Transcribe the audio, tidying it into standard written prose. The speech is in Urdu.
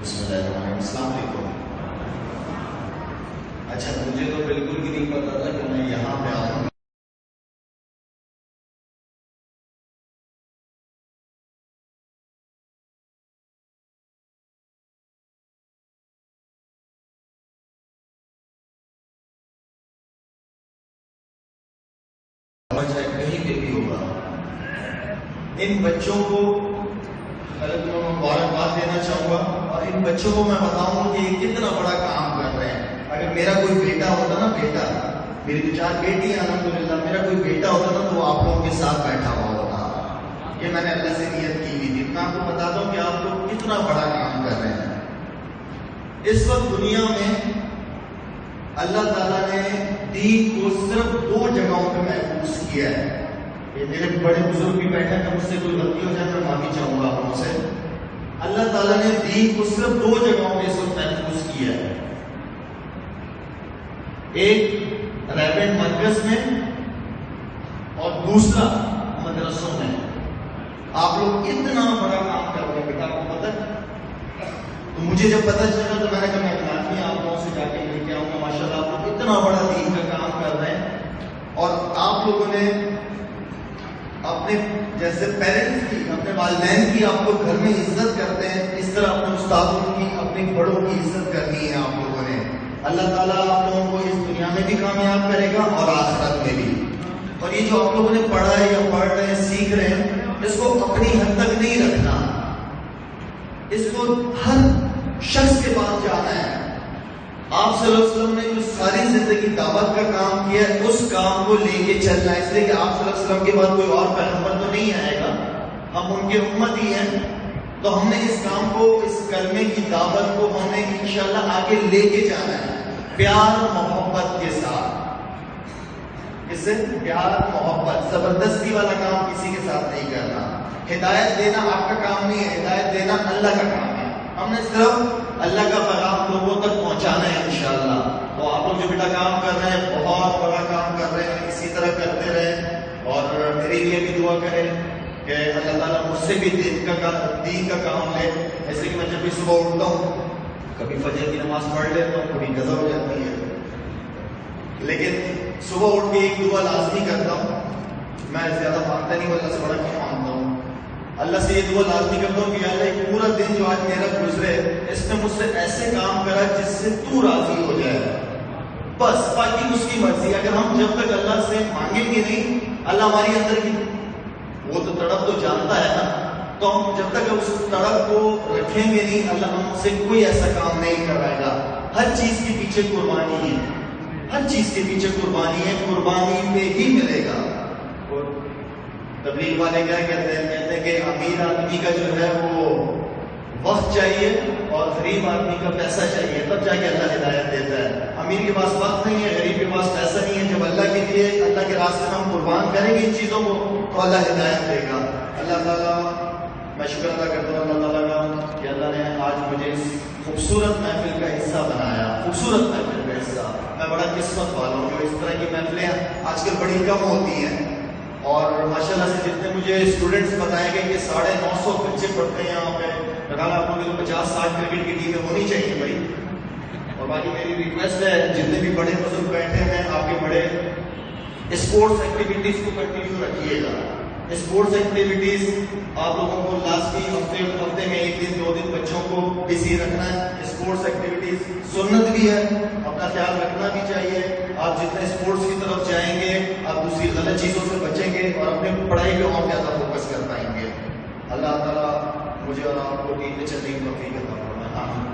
بسم اللہ الرحمن الرحیم۔ السلام علیکم۔ اچھا، مجھے تو بالکل بھی نہیں پتا تھا کہ میں یہاں پہ آؤں گا۔ کہیں پہ بھی ہوگا، ان بچوں کو مبارکباد دینا چاہوں گا، اور ان بچوں کو میں بتاؤں کہ یہ کتنا بڑا کام کر رہے ہیں۔ اگر میرا کوئی بیٹا ہوتا نا، بیٹا، میری تو 4 بیٹی ہیں الحمدللہ، میرا کوئی بیٹا ہوتا نا تو وہ آپ لوگوں کے ساتھ بیٹھا ہوا ہوتا۔ یہ میں نے اللہ سے نیت کی ہوئی تھی۔ میں آپ کو بتاتا ہوں کہ آپ لوگ کتنا بڑا کام کر رہے ہیں۔ اس وقت دنیا میں اللہ تعالیٰ نے دین کو صرف 2 جگہوں پہ محفوظ کیا ہے۔ یہ میرے بڑے بزرگ بھی بیٹھے ہیں، مجھ سے کوئی غلطی ہو جائے میں معافی چاہوں گا آپ لوگوں سے۔ اللہ تعالیٰ نے دین کو صرف 2 جگہوں پہ اس وقت محفوظ کیا ہے، ایک ریبن مرکز میں اور دوسرا مدرسوں میں۔ آپ لوگ اتنا بڑا کام کر رہے ہیں، بیٹا آپ کو پتہ ہے؟ تو مجھے جب پتہ چلا تو میں نے کہا میں لازمی آپ لوگوں سے جا کے لے کے آؤں گا۔ ماشاءاللہ آپ لوگ اتنا بڑا دین کا کام کر رہے ہیں، اور آپ لوگوں نے اپنے جیسے پیرنٹس کی، اپنے والدین کی آپ لوگ گھر میں عزت کرتے ہیں، اس طرح اپنے استادوں کی، اپنے بڑوں کی عزت کرنی ہے آپ لوگوں نے۔ اللہ تعالیٰ آپ لوگوں کو اس دنیا میں بھی کامیاب کرے گا اور آخرت میں بھی۔ اور یہ جو آپ لوگوں نے پڑھا ہے یا پڑھ رہے ہیں، سیکھ رہے ہیں، اس کو اپنی حد تک نہیں رکھنا، اس کو ہر شخص کے پاس جانا ہے۔ آپ صلی اللہ علیہ وسلم نے جو ساری زندگی دعوت کا کام کیا ہے، اس کام کو لے کے چلنا ہے، اس لیے کہ آپ صلی اللہ علیہ وسلم کے بعد کوئی اور پیغمبر تو نہیں آئے گا، ہم ان کے امت ہی ہیں، تو ہم نے اس کام کو، اس کلمے کی دعوت کو ہم نے انشاءاللہ آگے لے کے جانا ہے، پیار محبت کے ساتھ۔ اس سے پیار محبت، زبردستی والا کام کسی کے ساتھ نہیں کرنا۔ ہدایت دینا آپ کا کام نہیں ہے، ہدایت دینا اللہ کا کام ہے۔ ہم نے صرف اللہ کا پیغام لوگوں تک پہنچانا ہے انشاءاللہ۔ تو آپ لوگ جو بیٹا کام کر رہے ہیں، بہت بڑا کام کر رہے ہیں، اسی طرح کرتے رہیں، اور میرے لیے بھی دعا کریں کہ اللہ تعالیٰ مجھ سے بھی دین کا کام لے۔ ایسے کہ میں جب بھی صبح اٹھتا ہوں، کبھی فجر کی نماز پڑھ لیتا ہوں، کبھی قضا ہو جاتی ہے، لیکن صبح اٹھ کے ایک دعا لازمی کرتا ہوں۔ میں زیادہ مانگتا نہیں ہوں، اللہ سے بڑا کیا مانگتا ہوں، اللہ سے یہ دعا لازمی کرتا ہوں کہ اللہ ایک پورا دن جو آج میرا گزرے، اس نے مجھ سے ایسے کام کرا جس سے تو راضی ہو جائے، بس باقی اس کی مرضی۔ اگر ہم جب تک اللہ سے مانگیں گے نہیں، اللہ ہماری اندر کی وہ تو تڑپ تو جانتا ہے نا، تو ہم جب تک اس تڑپ کو رکھیں گے نہیں، اللہ ہم سے کوئی ایسا کام نہیں کروائے گا۔ ہر چیز کے پیچھے قربانی ہے، ہر چیز کے پیچھے قربانی ہے، قربانی پہ ہی ملے گا۔ تبلیغ والے کیا کہتے ہیں کہ امیر آدمی کا جو ہے وہ وقت چاہیے اور غریب آدمی کا پیسہ چاہیے، تب جا کے اللہ ہدایت دیتا ہے۔ امیر کے پاس وقت نہیں ہے، غریب کے پاس پیسہ نہیں ہے، جب اللہ کے لیے، اللہ کے راستے میں ہم قربان کریں گے ان چیزوں کو تو اللہ ہدایت دے گا۔ اللہ تعالیٰ، میں شکر ادا کرتا ہوں اللہ تعالیٰ کا کہ اللہ نے آج مجھے اس خوبصورت محفل کا حصہ بنایا، خوبصورت محفل کا حصہ۔ میں بڑا قسمت والا ہوں، جو اس طرح کی محفلیں آج کل بڑی کم ہوتی ہیں، اور ماشاءاللہ سے جتنے مجھے اسٹوڈنٹس بتائے گئے کہ 950 بچے پڑھتے ہیں یہاں پہ، بہرحال آپ لوگوں کو 50-60 کرکٹ کی ٹیمیں ہونی چاہیے بھائی۔ اور باقی میری ریکویسٹ ہے جتنے بھی بڑے بزرگ بیٹھے ہیں، آپ کے بڑے اسپورٹس ایکٹیویٹیز کو کنٹینیو رکھیے گا۔ اسپورٹس ایکٹیویٹیز آپ لوگوں کو لازمی ہفتے میں 1 دن 2 دن بچوں کو بزی رکھنا ہے۔ اسپورٹس ایکٹیویٹیز سنت بھی ہے، اپنا خیال رکھنا بھی چاہیے۔ آپ جتنے اسپورٹس کی طرف جائیں گے، آپ دوسری غلط چیزوں سے بچیں گے اور اپنے پڑھائی پہ اور زیادہ فوکس کر پائیں گے۔ اللہ تعالیٰ مجھے اور آپ کو دین پہ چلنے کی توفیق عطا فرمائے۔ آمین۔